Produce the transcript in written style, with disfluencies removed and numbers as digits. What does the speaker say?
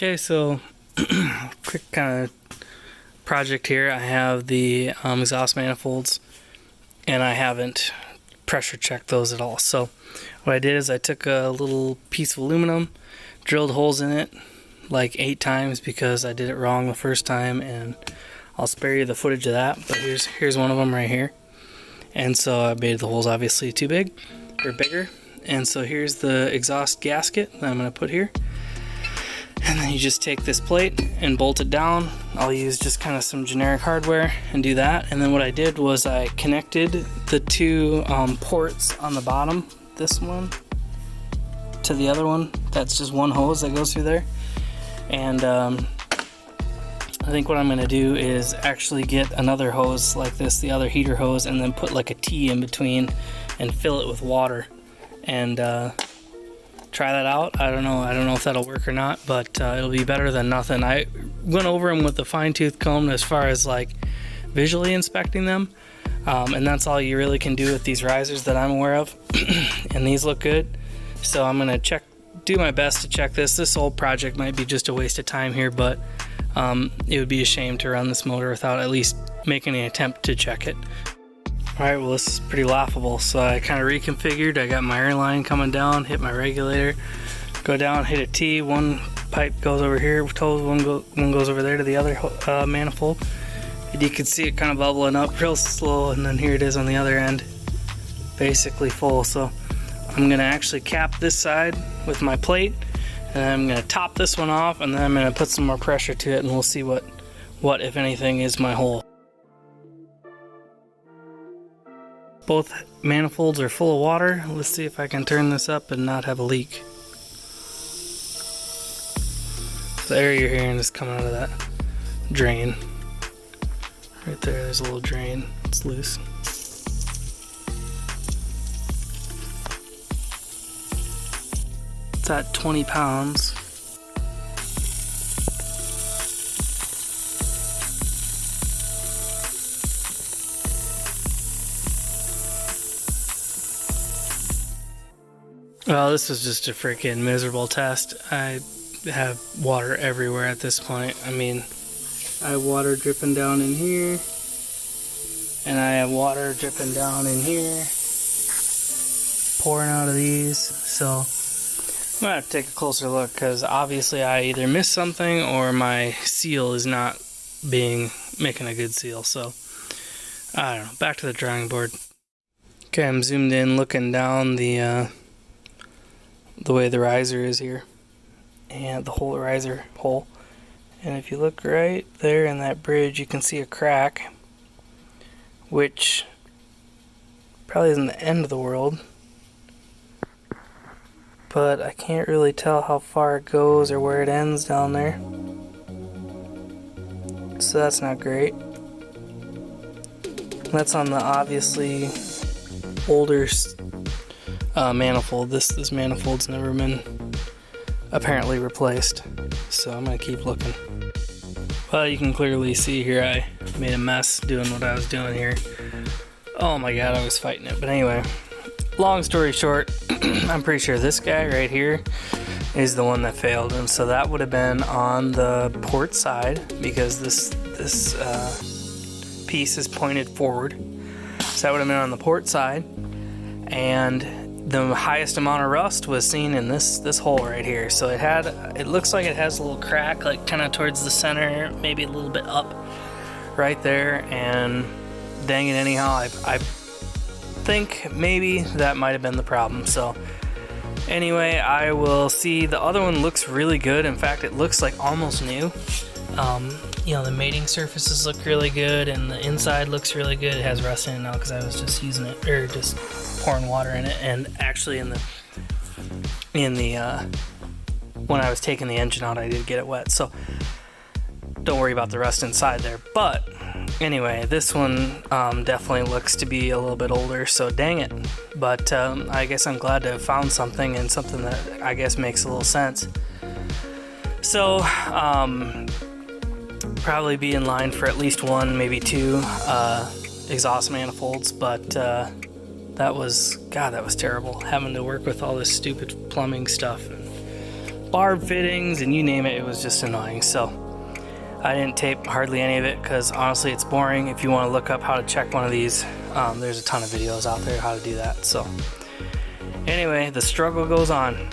Okay, so quick kind of project here. I have the exhaust manifolds, and I haven't pressure checked those at all. So what I did is I took a little piece of aluminum, drilled holes in it like 8 times because I did it wrong the first time, and I'll spare you the footage of that, but here's one of them right here. And so I made the holes obviously too big or bigger, and so here's the exhaust gasket that I'm going to put here. And then you just take this plate and bolt it down. I'll use just kind of some generic hardware and do that. And then what I did was I connected the 2 ports on the bottom, this one to the other one. That's just one hose that goes through there. And I think what I'm going to do is actually get another hose like this, the other heater hose, and then put like a T in between and fill it with water and try that out. I don't know if that'll work or not, but it'll be better than nothing. I went over them with the fine-tooth comb as far as like visually inspecting them, and that's all you really can do with these risers that I'm aware of. And these look good, so I'm gonna do my best to check this. This whole project might be just a waste of time here, but it would be a shame to run this motor without at least making an attempt to check it. Alright, well, this is pretty laughable. So I kind of reconfigured. I got my hairline coming down, hit my regulator, go down, hit a T. One pipe goes over here, one goes over there to the other manifold. And you can see it kind of bubbling up real slow, and then here it is on the other end, basically full. So I'm going to actually cap this side with my plate, and I'm going to top this one off, and then I'm going to put some more pressure to it, and we'll see what if anything is my hole. Both manifolds are full of water. Let's see if I can turn this up and not have a leak. The air you're hearing is coming out of that drain. Right there's a little drain. It's loose. It's at 20 pounds. Well, this was just a freaking miserable test. I have water everywhere at this point. I mean, I have water dripping down in here, and I have water dripping down in here, pouring out of these. So I'm gonna have to take a closer look, because obviously I either missed something or my seal is not making a good seal. So I don't know. Back to the drawing board. Okay, I'm zoomed in, looking down the way the riser is here, and the whole riser hole. And if you look right there in that bridge, you can see a crack, which probably isn't the end of the world, but I can't really tell how far it goes or where it ends down there, so that's not great. That's on the obviously older manifold. This manifold's never been apparently replaced, so I'm gonna keep looking. Well, you can clearly see here I made a mess doing what I was doing here. Oh my god, I was fighting it. But anyway, long story short, I'm pretty sure this guy right here is the one that failed, and so that would have been on the port side, because this piece is pointed forward, so that would have been on the port side. And the highest amount of rust was seen in this hole right here. So it looks like it has a little crack, like kind of towards the center, maybe a little bit up right there. And dang it, anyhow, I think maybe that might have been the problem. So anyway, I will see. The other one looks really good. In fact, it looks like almost new. You know, the mating surfaces look really good, and the inside looks really good. It has rust in it now because I was just using it, or just pouring water in it. And actually in the when I was taking the engine out, I did get it wet, so don't worry about the rust inside there. But anyway, this one definitely looks to be a little bit older, so dang it. But I guess I'm glad to have found something, and something that I guess makes a little sense. So probably be in line for at least 1, maybe 2 exhaust manifolds, but that was terrible, having to work with all this stupid plumbing stuff and barb fittings, and you name it, it was just annoying. So I didn't tape hardly any of it because honestly it's boring. If you want to look up how to check one of these, there's a ton of videos out there how to do that. So anyway, the struggle goes on.